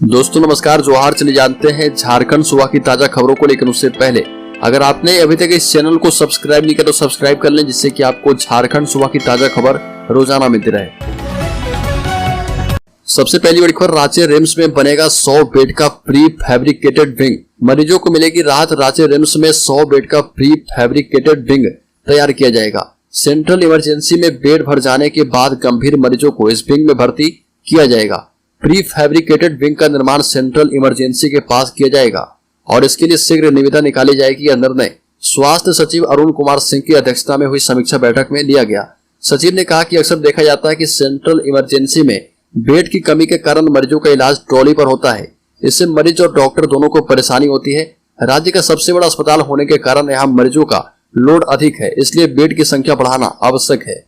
दोस्तों नमस्कार, जोहार। चले जानते हैं झारखंड सुबह की ताजा खबरों को, लेकिन उससे पहले अगर आपने अभी तक इस चैनल को सब्सक्राइब नहीं किया तो सब्सक्राइब कर लें, जिससे कि आपको झारखंड सुबह की ताजा खबर रोजाना मिलती रहे। सबसे पहली बड़ी खबर, रांची रिम्स में बनेगा 100 बेड का प्री फैब्रिकेटेड विंग। मरीजों को मिलेगी राहत। रांची रिम्स में 100 बेड का प्री फैब्रिकेटेड विंग तैयार किया जाएगा। सेंट्रल इमरजेंसी में बेड भर जाने के बाद गंभीर मरीजों को इस विंग में भर्ती किया जाएगा। प्री फैब्रिकेटेड विंग का निर्माण सेंट्रल इमरजेंसी के पास किया जाएगा और इसके लिए शीघ्र निविदा निकाली जाएगी। यह निर्णय स्वास्थ्य सचिव अरुण कुमार सिंह की अध्यक्षता में हुई समीक्षा बैठक में लिया गया। सचिव ने कहा कि अक्सर देखा जाता है कि सेंट्रल इमरजेंसी में बेड की कमी के कारण मरीजों का इलाज ट्रॉली पर होता है। इससे मरीज और डॉक्टर दोनों को परेशानी होती है। राज्य का सबसे बड़ा अस्पताल होने के कारण यहाँ मरीजों का लोड अधिक है, इसलिए बेड की संख्या बढ़ाना आवश्यक है।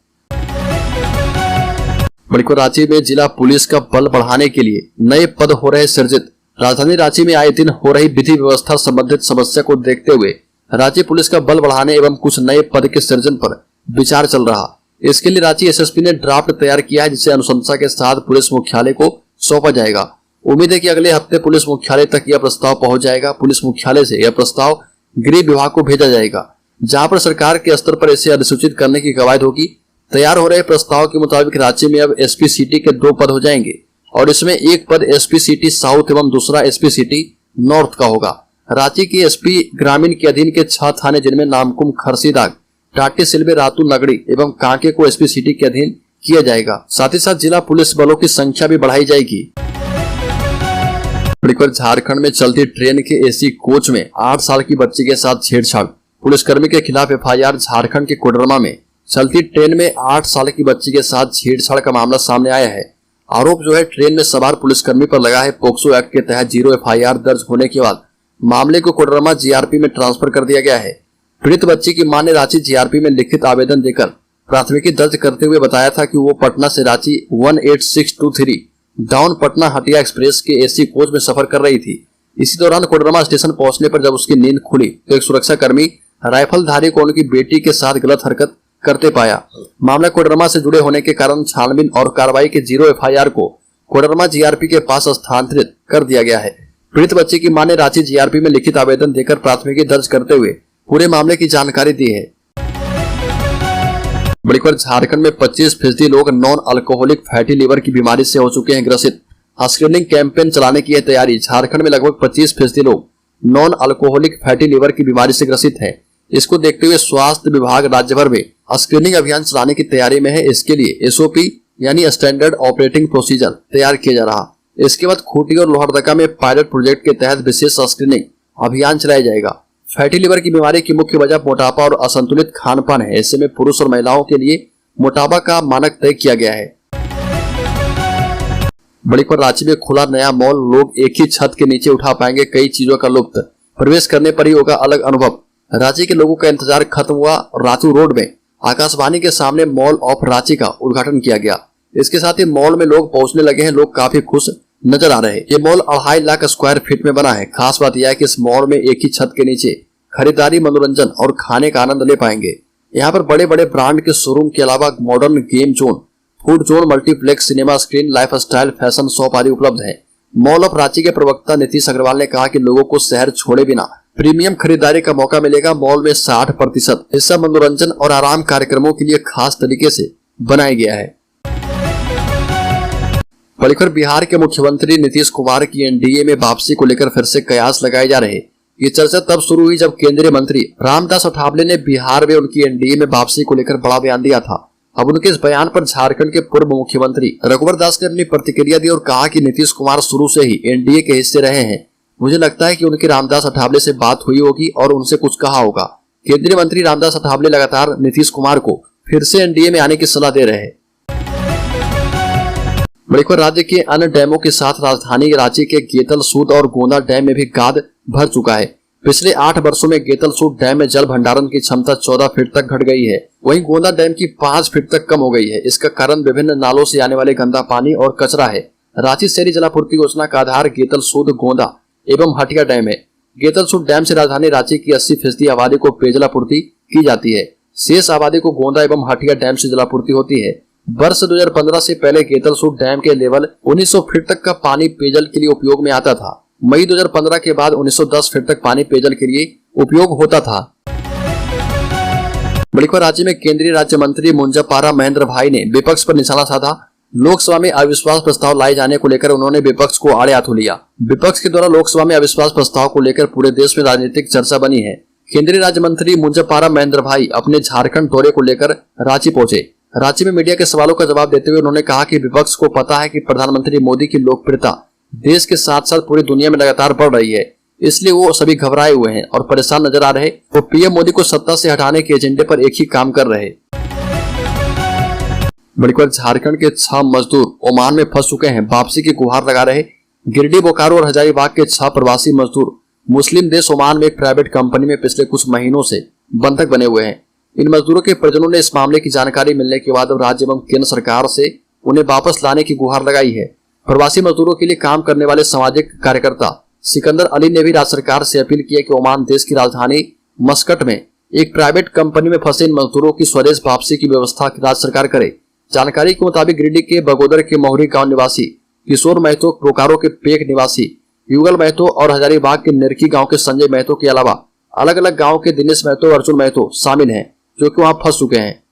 रांची में जिला पुलिस का बल बढ़ाने के लिए नए पद हो रहे सृजित। राजधानी रांची में आए दिन हो रही विधि व्यवस्था संबंधित समस्या को देखते हुए राज्य पुलिस का बल बढ़ाने एवं कुछ नए पद के सृजन पर विचार चल रहा। इसके लिए रांची एसएसपी ने ड्राफ्ट तैयार किया है, जिसे अनुशंसा के साथ पुलिस मुख्यालय को सौंपा जाएगा। उम्मीद है कि अगले हफ्ते पुलिस मुख्यालय तक यह प्रस्ताव पहुंच जाएगा। पुलिस मुख्यालय से यह प्रस्ताव गृह विभाग को भेजा जाएगा, जहां पर सरकार के स्तर पर इसे अधिसूचित करने की कवायद होगी। तैयार हो रहे प्रस्ताव के मुताबिक रांची में अब एसपी सिटी के 2 पद हो जाएंगे और इसमें एक पद एसपी सिटी साउथ एवं दूसरा एसपी सिटी नॉर्थ का होगा। रांची के एसपी ग्रामीण के अधीन के 6 थाने, जिनमें नामकुम, खरसीदाग, टाटी, सिलवे, रातू, नगड़ी एवं कांके को एसपी सिटी के अधीन किया जाएगा। साथ ही साथ जिला पुलिस बलों की संख्या भी बढ़ाई जाएगी। झारखंड में चलती ट्रेन के एसी कोच में 8 साल की बच्ची के साथ छेड़छाड़। पुलिसकर्मी के खिलाफ एफआईआर। झारखंड के कोडरमा में चलती ट्रेन में 8 साल की बच्ची के साथ छेड़छाड़ का मामला सामने आया है। आरोप जो है ट्रेन में सवार पुलिसकर्मी पर लगा है। पोक्सो एक्ट के तहत 0 एफआईआर दर्ज होने के बाद मामले को कोडरमा जीआरपी में ट्रांसफर कर दिया गया है। पीड़ित बच्ची की मां ने रांची जीआरपी में लिखित आवेदन देकर प्राथमिकी दर्ज करते हुए बताया था कि वो पटना से रांची 18623 डाउन पटना हटिया एक्सप्रेस के एसी कोच में सफर कर रही थी। इसी दौरान कोडरमा स्टेशन पहुंचने पर जब उसकी नींद खुली तो एक सुरक्षाकर्मी राइफलधारी को उनकी बेटी के साथ गलत हरकत करते पाया। मामला कोडरमा से जुड़े होने के कारण छानबीन और कार्रवाई के 0 एफआईआर को कोडरमा जीआरपी के पास स्थानांतरित कर दिया गया है। पीड़ित बच्ची की मां ने रांची जीआरपी में लिखित आवेदन देकर प्राथमिकी दर्ज करते हुए पूरे मामले की जानकारी दी है। बड़ी खबर, झारखंड में 25% लोग नॉन अल्कोहलिक फैटी लीवर की बीमारी से हो चुके हैं ग्रसित। स्क्रीनिंग कैंपेन चलाने की है तैयारी। झारखंड में लगभग 25% लोग नॉन अल्कोहलिक फैटी लीवर की बीमारी से ग्रसित है। इसको देखते हुए स्वास्थ्य विभाग राज्य भर में स्क्रीनिंग अभियान चलाने की तैयारी में है। इसके लिए एसओपी यानी स्टैंडर्ड ऑपरेटिंग प्रोसीजर तैयार किया जा रहा। इसके बाद खूंटी और लोहरदगा में पायलट प्रोजेक्ट के तहत विशेष स्क्रीनिंग अभियान चलाया जाएगा। फैटी लीवर की बीमारी की मुख्य वजह मोटापा और असंतुलित खानपान है। ऐसे में पुरुष और महिलाओं के लिए मोटापा का मानक तय किया गया है। बड़ी पर रांची में खुला नया मॉल। लोग एक ही छत के नीचे उठा पाएंगे कई चीजों का लुत्फ। प्रवेश करने पर ही होगा अलग अनुभव। रांची के लोगों का इंतजार खत्म हुआ। रातू रोड में आकाशवाणी के सामने मॉल ऑफ रांची का उद्घाटन किया गया। इसके साथ ही मॉल में लोग पहुंचने लगे हैं। लोग काफी खुश नजर आ रहे हैं। ये मॉल 2.5 लाख स्क्वायर फीट में बना है। खास बात यह है कि इस मॉल में एक ही छत के नीचे खरीदारी, मनोरंजन और खाने का आनंद ले पाएंगे। यहाँ पर बड़े बड़े ब्रांड के शोरूम के अलावा modern game zone, food zone, multiplex, cinema screen, life style, fashion shop आदि उपलब्ध है। मॉल ऑफ रांची के प्रवक्ता नीतीश अग्रवाल ने कहा कि लोगों को शहर छोड़े बिना प्रीमियम खरीदारी का मौका मिलेगा। मॉल में 60% हिस्सा मनोरंजन और आराम कार्यक्रमों के लिए खास तरीके से बनाया गया है। बड़ी बिहार के मुख्यमंत्री नीतीश कुमार की एनडीए में वापसी को लेकर फिर से कयास लगाए जा रहे। ये चर्चा तब शुरू हुई जब केंद्रीय मंत्री रामदास अठावले ने बिहार में उनकी एनडीए में वापसी को लेकर बड़ा बयान दिया था। अब उनके इस बयान पर झारखंड के पूर्व मुख्यमंत्री रघुवर दास ने अपनी प्रतिक्रिया दी और कहा कि नीतीश कुमार शुरू से ही एनडीए के हिस्से रहे हैं। मुझे लगता है कि उनकी रामदास अठावले से बात हुई होगी और उनसे कुछ कहा होगा। केंद्रीय मंत्री रामदास अठावले लगातार नीतीश कुमार को फिर से एनडीए में आने की सलाह दे रहे हैं। बड़ी राज्य के अन्य डैमों के साथ राजधानी रांची के गेतल सूद और गोंदा डैम में भी गाद भर चुका है। पिछले 8 वर्षों में गेतल सूद डैम में जल भंडारण की क्षमता 14 फीट तक घट गई है। वहीं गोंदा डैम की 5 फीट तक कम हो गई है। इसका कारण विभिन्न नालों से आने वाले गंदा पानी और कचरा है। रांची शहरी जलापूर्ति योजना का आधार गेतल सूद, गोंदा एवं हटिया डैम है। गेतल सूद डैम से राजधानी रांची की 80% आबादी को पेयजलापूर्ति की जाती है। शेष आबादी को गोंदा एवं हटिया डैम से जलापूर्ति होती है। वर्ष 2015 से पहले गेतलसूट डैम के लेवल 1900 फीट तक का पानी पेयजल के लिए उपयोग में आता था। मई 2015 के बाद 1910 फीट तक पानी पेयजल के लिए उपयोग होता था। बलिखा राज्य में केंद्रीय राज्य मंत्री मुंजापारा महेंद्र भाई ने विपक्ष पर निशाना साधा। लोकसभा में अविश्वास प्रस्ताव लाए जाने को लेकर उन्होंने विपक्ष को आड़े हाथों लिया। विपक्ष के द्वारा लोकसभा में अविश्वास प्रस्ताव को लेकर पूरे देश में राजनीतिक चर्चा बनी है। केंद्रीय राज्य मंत्री मुंजापारा महेंद्र भाई अपने झारखंड दौरे को लेकर रांची पहुंचे। रांची में मीडिया के सवालों का जवाब देते हुए उन्होंने कहा कि विपक्ष को पता है कि प्रधानमंत्री मोदी की लोकप्रियता देश के साथ साथ पूरी दुनिया में लगातार बढ़ रही है, इसलिए वो सभी घबराए हुए हैं और परेशान नजर आ रहे। वो पीएम मोदी को सत्ता से हटाने के एजेंडे पर एक ही काम कर रहे। बड़ीपर झारखंड के 6 मजदूर ओमान में फंस चुके हैं, वापसी की गुहार लगा रहे। गिरिडीह, बोकारो और हजारीबाग के 6 प्रवासी मजदूर मुस्लिम देश ओमान में एक प्राइवेट कंपनी में पिछले कुछ महीनों से बंधक बने हुए हैं। इन मजदूरों के परिजनों ने इस मामले की जानकारी मिलने के बाद राज्य एवं केंद्र सरकार से उन्हें वापस लाने की गुहार लगाई है। प्रवासी मजदूरों के लिए काम करने वाले सामाजिक कार्यकर्ता सिकंदर अली ने भी राज्य सरकार से अपील की है कि ओमान देश की राजधानी मस्कट में एक प्राइवेट कंपनी में फंसे इन मजदूरों की स्वदेश वापसी की व्यवस्था राज्य सरकार करे। जानकारी के मुताबिक गिरिडीह के बगोदर के मोहरी गांव निवासी किशोर महतो, बोकारो के पेक निवासी युगल महतो और हजारीबाग के निरकी गांव के संजय महतो के अलावा अलग अलग गांव के दिनेश महतो और अर्जुन महतो शामिल हैं, जो कि वहां फंस चुके हैं।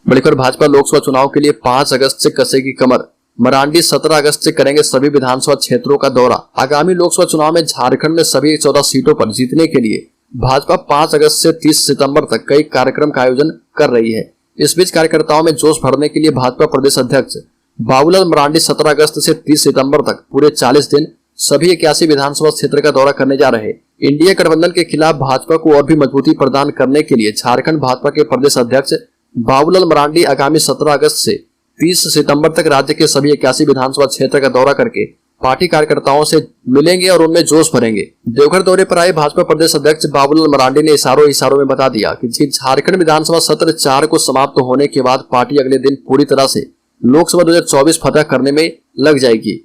बलिखर भाजपा लोकसभा चुनाव के लिए 5 अगस्त से कसेगी कमर। मरांडी 17 अगस्त से करेंगे सभी विधानसभा क्षेत्रों का दौरा। आगामी लोकसभा चुनाव में झारखंड में सभी 14 सीटों पर जीतने के लिए भाजपा 5 अगस्त से 30 सितंबर तक कई कार्यक्रम का आयोजन कर रही है। इस बीच कार्यकर्ताओं में जोश भरने के लिए भाजपा प्रदेश अध्यक्ष बाबूलाल मरांडी 17 अगस्त से 30 सितंबर तक पूरे 40 दिन सभी 81 विधानसभा क्षेत्र का दौरा करने जा रहे। इंडिया गठबंधन के खिलाफ भाजपा को और भी मजबूती प्रदान करने के लिए झारखंड भाजपा के प्रदेश अध्यक्ष बाबूलाल मरांडी आगामी 17 अगस्त से 30 सितंबर तक राज्य के सभी 81 विधानसभा क्षेत्र का दौरा करके पार्टी कार्यकर्ताओं से मिलेंगे और उनमें जोश भरेंगे। देवघर दौरे पर आए भाजपा प्रदेश अध्यक्ष बाबूलाल मरांडी ने इशारों में बता दिया कि झारखंड विधानसभा सत्र 4 को समाप्त होने के बाद पार्टी अगले दिन पूरी तरह से लोकसभा 2024 फतह करने में लग जाएगी।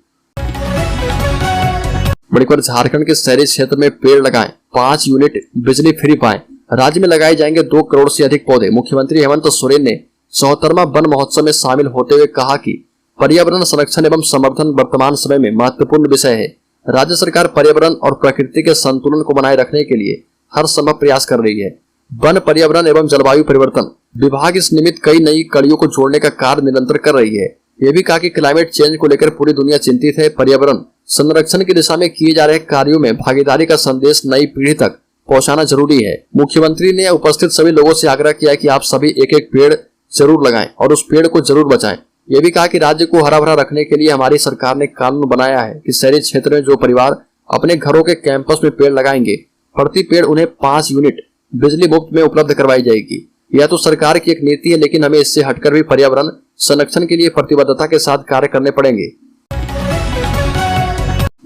बड़ीपर झारखंड के शहरी क्षेत्र में पेड़ लगाएं, 5 यूनिट बिजली फ्री पाएं। राज्य में लगाए जाएंगे 2 करोड़ से अधिक पौधे। मुख्यमंत्री हेमंत सोरेन ने 74वां वन महोत्सव में शामिल होते हुए कहा कि पर्यावरण संरक्षण एवं संवर्धन वर्तमान समय में महत्वपूर्ण विषय है। राज्य सरकार पर्यावरण और प्रकृति के संतुलन को बनाए रखने के लिए हर संभव प्रयास कर रही है। वन, पर्यावरण एवं जलवायु परिवर्तन विभाग इस निमित्त कई नई कड़ियों को जोड़ने का कार्य निरंतर कर रही है। यह भी कहा कि क्लाइमेट चेंज को लेकर पूरी दुनिया चिंतित है। पर्यावरण संरक्षण की दिशा में किए जा रहे कार्यों में भागीदारी का संदेश नई पीढ़ी तक पहुंचाना जरूरी है। मुख्यमंत्री ने उपस्थित सभी लोगों से आग्रह किया कि आप सभी एक पेड़ जरूर लगाएं और उस पेड़ को जरूर बचाएं। यह भी कहा कि राज्य को हरा भरा रखने के लिए हमारी सरकार ने कानून बनाया है कि शहरी क्षेत्र में जो परिवार अपने घरों के कैंपस में पेड़ लगाएंगे, प्रति पेड़ उन्हें 5 यूनिट बिजली मुफ्त में उपलब्ध करवाई जाएगी। यह तो सरकार की एक नीति है, लेकिन हमें इससे हटकर भी पर्यावरण संरक्षण के लिए प्रतिबद्धता के साथ कार्य करने पड़ेंगे।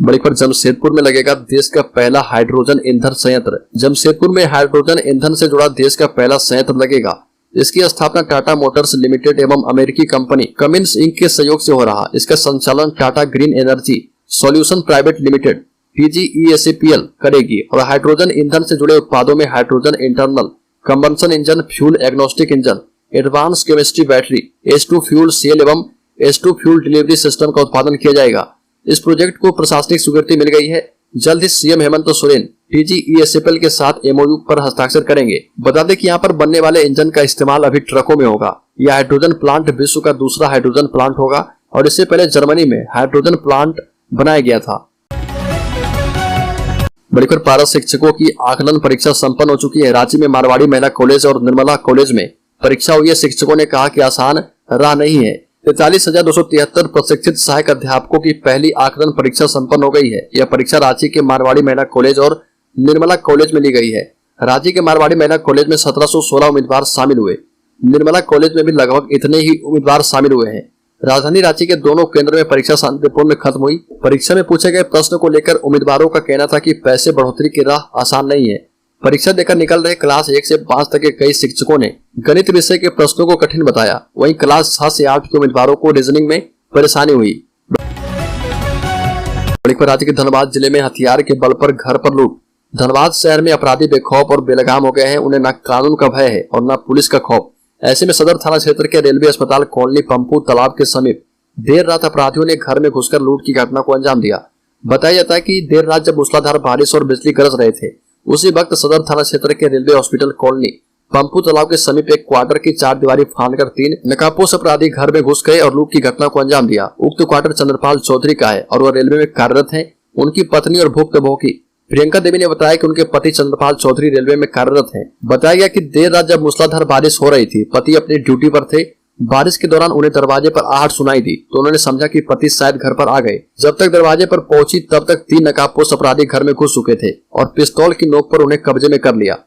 बड़ीपर जमशेदपुर में लगेगा देश का पहला हाइड्रोजन ईंधन संयंत्र। जमशेदपुर में हाइड्रोजन ईंधन से जुड़ा देश का पहला संयंत्र लगेगा। इसकी स्थापना टाटा मोटर्स लिमिटेड एवं अमेरिकी कंपनी कमिंस इंक के सहयोग से हो रहा। इसका संचालन Tata Green Energy Solution Private Limited TGESAPL करेगी और हाइड्रोजन ईंधन से जुड़े उत्पादों में hydrogen internal combustion engine, fuel agnostic engine, advance chemistry battery, H2 fuel cell एवं H2 फ्यूल डिलीवरी सिस्टम का उत्पादन किया जाएगा। इस प्रोजेक्ट को प्रशासनिक स्वीकृति मिल गई है। जल्द ही सीएम हेमंत सोरेन TGESAPL के साथ MOU पर हस्ताक्षर करेंगे। बता दें कि यहाँ पर बनने वाले इंजन का इस्तेमाल अभी ट्रकों में होगा। यह हाइड्रोजन प्लांट विश्व का दूसरा हाइड्रोजन प्लांट होगा और इससे पहले जर्मनी में हाइड्रोजन प्लांट बनाया गया था। बड़ीपर पारा शिक्षकों की आकलन परीक्षा संपन्न हो चुकी है। रांची में मारवाड़ी महिला कॉलेज और निर्मला कॉलेज में परीक्षा हुई है। शिक्षकों ने कहा कि आसान राह नहीं है। 43,273 प्रशिक्षित सहायक अध्यापकों की पहली आकलन परीक्षा संपन्न हो गई है। यह परीक्षा रांची के मारवाड़ी महिला कॉलेज और निर्मला कॉलेज में ली गई है। रांची के मारवाड़ी महिला कॉलेज में 1716 उम्मीदवार शामिल हुए। निर्मला कॉलेज में भी लगभग इतने ही उम्मीदवार शामिल हुए हैं। राजधानी रांची के दोनों केंद्रों में परीक्षा शांतिपूर्ण खत्म हुई। परीक्षा में पूछे गए प्रश्न को लेकर उम्मीदवारों का कहना था कि पैसे बढ़ोतरी की राह आसान नहीं है। परीक्षा देकर निकल रहे क्लास 1 से 5 तक के कई शिक्षकों ने गणित विषय के प्रश्नों को कठिन बताया। वहीं क्लास 6 से 8 के उम्मीदवारों को रीजनिंग में परेशानी हुई। राज्य के धनबाद जिले में हथियार के बल पर घर पर लूट। धनबाद शहर में अपराधी बेखौफ और बेलगाम हो गए हैं। उन्हें न कानून का भय है और न पुलिस का खौफ। ऐसे में सदर थाना क्षेत्र के रेलवे अस्पताल कॉलोनी पंपू तालाब के समीप देर रात अपराधियों ने घर में घुसकर लूट की घटना को अंजाम दिया। बताया जाता है कि देर रात जब मूसलाधार बारिश और बिजली गरज रहे थे, उसी वक्त सदर थाना क्षेत्र के रेलवे हॉस्पिटल कॉलोनी पंपू तालाब के समीप एक क्वार्टर की चारदीवारी फांदकर 3 नकाबपोश अपराधी घर में घुस गए और लूट की घटना को अंजाम दिया। उक्त क्वार्टर चंद्रपाल चौधरी का है और वह रेलवे में कार्यरत हैं। उनकी पत्नी और भुक्तभोगी प्रियंका देवी ने बताया कि उनके पति चंद्रपाल चौधरी रेलवे में कार्यरत हैं। बताया गया कि देर रात जब मूसलाधार बारिश हो रही थी, पति अपनी ड्यूटी पर थे। बारिश के दौरान उन्हें दरवाजे पर आहट सुनाई दी तो उन्होंने समझा कि पति शायद घर पर आ गए। जब तक दरवाजे पर पहुंची तब तक 3 नकाबपोश अपराधी घर में घुस चुके थे और पिस्तौल की नोक पर उन्हें कब्जे में कर लिया।